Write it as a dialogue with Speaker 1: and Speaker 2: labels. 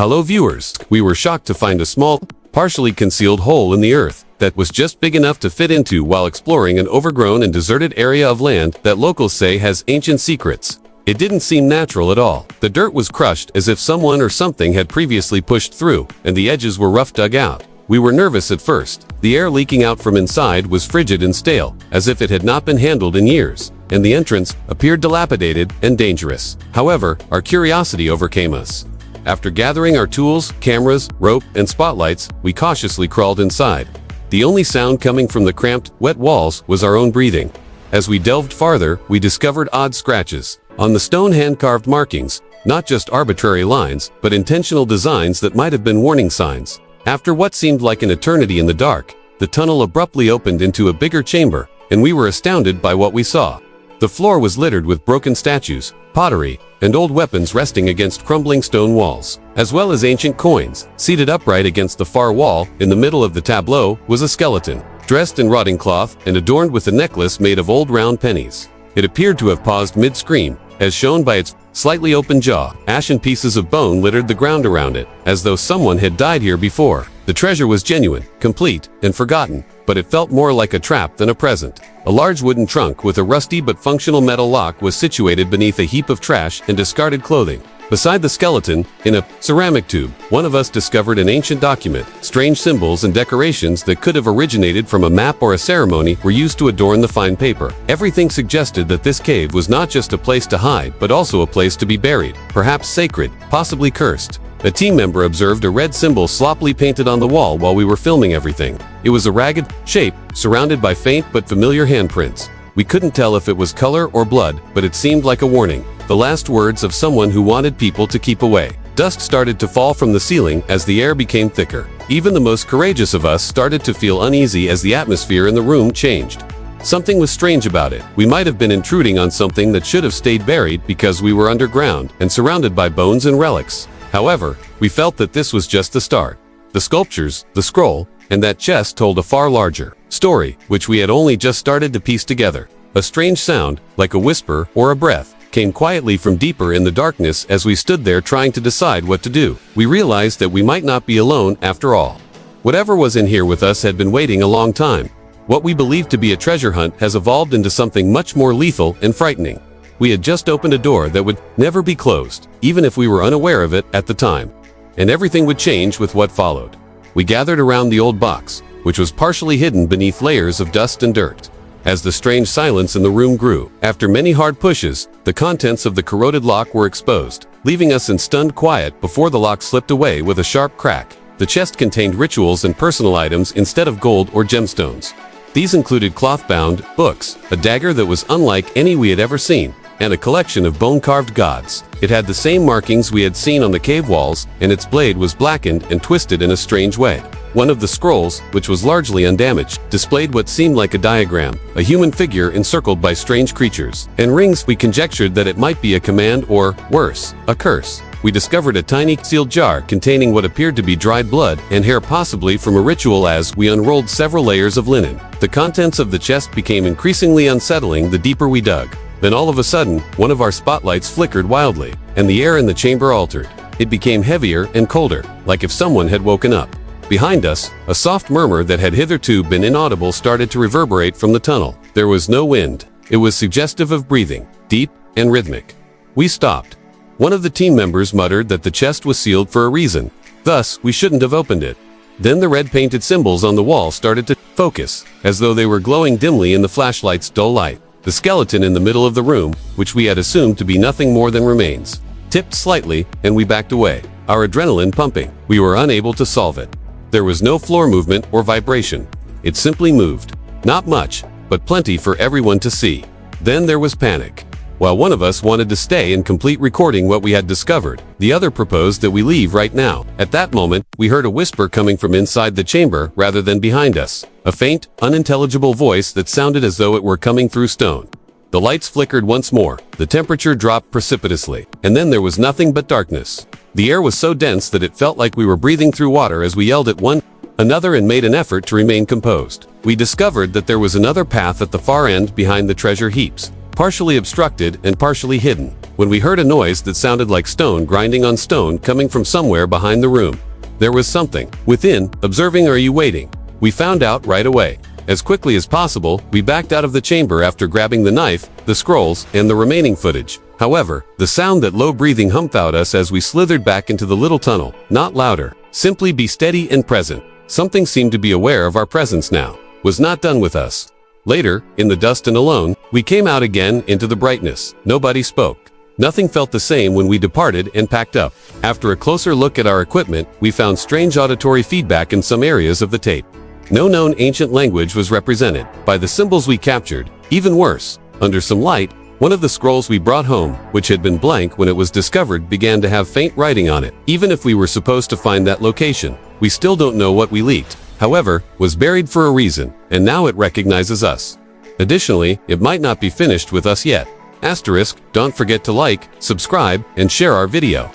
Speaker 1: Hello viewers, we were shocked to find a small, partially concealed hole in the earth that was just big enough to fit into while exploring an overgrown and deserted area of land that locals say has ancient secrets. It didn't seem natural at all. The dirt was crushed as if someone or something had previously pushed through, and the edges were rough dug out. We were nervous at first. The air leaking out from inside was frigid and stale, as if it had not been handled in years, and the entrance appeared dilapidated and dangerous. However, our curiosity overcame us. After gathering our tools, cameras, rope, and spotlights, we cautiously crawled inside. The only sound coming from the cramped, wet walls was our own breathing. As we delved farther, we discovered odd scratches on the stone hand-carved markings, not just arbitrary lines, but intentional designs that might have been warning signs. After what seemed like an eternity in the dark, the tunnel abruptly opened into a bigger chamber, and we were astounded by what we saw. The floor was littered with broken statues, pottery, and old weapons resting against crumbling stone walls, as well as ancient coins. Seated upright against the far wall, in the middle of the tableau, was a skeleton, dressed in rotting cloth and adorned with a necklace made of old round pennies. It appeared to have paused mid-scream, as shown by its slightly open jaw. Ashen pieces of bone littered the ground around it, as though someone had died here before. The treasure was genuine, complete, and forgotten, but it felt more like a trap than a present. A large wooden trunk with a rusty but functional metal lock was situated beneath a heap of trash and discarded clothing. Beside the skeleton, in a ceramic tube, one of us discovered an ancient document. Strange symbols and decorations that could have originated from a map or a ceremony were used to adorn the fine paper. Everything suggested that this cave was not just a place to hide, but also a place to be buried, perhaps sacred, possibly cursed. A team member observed a red symbol sloppily painted on the wall while we were filming everything. It was a ragged shape, surrounded by faint but familiar handprints. We couldn't tell if it was color or blood, but it seemed like a warning. The last words of someone who wanted people to keep away. Dust started to fall from the ceiling as the air became thicker. Even the most courageous of us started to feel uneasy as the atmosphere in the room changed. Something was strange about it. We might have been intruding on something that should have stayed buried because we were underground and surrounded by bones and relics. However, we felt that this was just the start. The sculptures, the scroll, and that chest told a far larger story, which we had only just started to piece together. A strange sound, like a whisper or a breath, came quietly from deeper in the darkness as we stood there trying to decide what to do. We realized that we might not be alone after all. Whatever was in here with us had been waiting a long time. What we believed to be a treasure hunt has evolved into something much more lethal and frightening. We had just opened a door that would never be closed, even if we were unaware of it at the time. And everything would change with what followed. We gathered around the old box, which was partially hidden beneath layers of dust and dirt. As the strange silence in the room grew, after many hard pushes, the contents of the corroded lock were exposed, leaving us in stunned quiet before the lock slipped away with a sharp crack. The chest contained rituals and personal items instead of gold or gemstones. These included cloth-bound books, a dagger that was unlike any we had ever seen, and a collection of bone-carved gods. It had the same markings we had seen on the cave walls, and its blade was blackened and twisted in a strange way. One of the scrolls, which was largely undamaged, displayed what seemed like a diagram, a human figure encircled by strange creatures. And rings, we conjectured that it might be a command or, worse, a curse. We discovered a tiny, sealed jar containing what appeared to be dried blood and hair, possibly from a ritual. As we unrolled several layers of linen, the contents of the chest became increasingly unsettling the deeper we dug. Then all of a sudden, one of our spotlights flickered wildly, and the air in the chamber altered. It became heavier and colder, like if someone had woken up. Behind us, a soft murmur that had hitherto been inaudible started to reverberate from the tunnel. There was no wind. It was suggestive of breathing, deep and rhythmic. We stopped. One of the team members muttered that the chest was sealed for a reason. Thus, we shouldn't have opened it. Then the red-painted symbols on the wall started to focus, as though they were glowing dimly in the flashlight's dull light. The skeleton in the middle of the room, which we had assumed to be nothing more than remains, tipped slightly, and we backed away, our adrenaline pumping. We were unable to solve it. There was no floor movement or vibration. It simply moved. Not much, but plenty for everyone to see. Then there was panic. While one of us wanted to stay and complete recording what we had discovered, the other proposed that we leave right now. At that moment, we heard a whisper coming from inside the chamber rather than behind us. A faint, unintelligible voice that sounded as though it were coming through stone. The lights flickered once more, the temperature dropped precipitously, and then there was nothing but darkness. The air was so dense that it felt like we were breathing through water as we yelled at one another and made an effort to remain composed. We discovered that there was another path at the far end behind the treasure heaps, partially obstructed and partially hidden. when we heard a noise that sounded like stone grinding on stone coming from somewhere behind the room. There was something within. Observing. Are you waiting? We found out right away. As quickly as possible, we backed out of the chamber after grabbing the knife, the scrolls, and the remaining footage. However, the sound that low breathing humped out us as we slithered back into the little tunnel, not louder. Simply be steady and present. Something seemed to be aware of our presence now. Was not done with us. Later, in the dust and alone, we came out again into the brightness. Nobody spoke. Nothing felt the same when we departed and packed up. After a closer look at our equipment, we found strange auditory feedback in some areas of the tape. No known ancient language was represented by the symbols we captured. Even worse, under some light, one of the scrolls we brought home, which had been blank when it was discovered, began to have faint writing on it. Even if we were supposed to find that location, we still don't know what we leaked. However, was buried for a reason, and now it recognizes us. Additionally, it might not be finished with us yet. Asterisk, don't forget to like, subscribe, and share our video.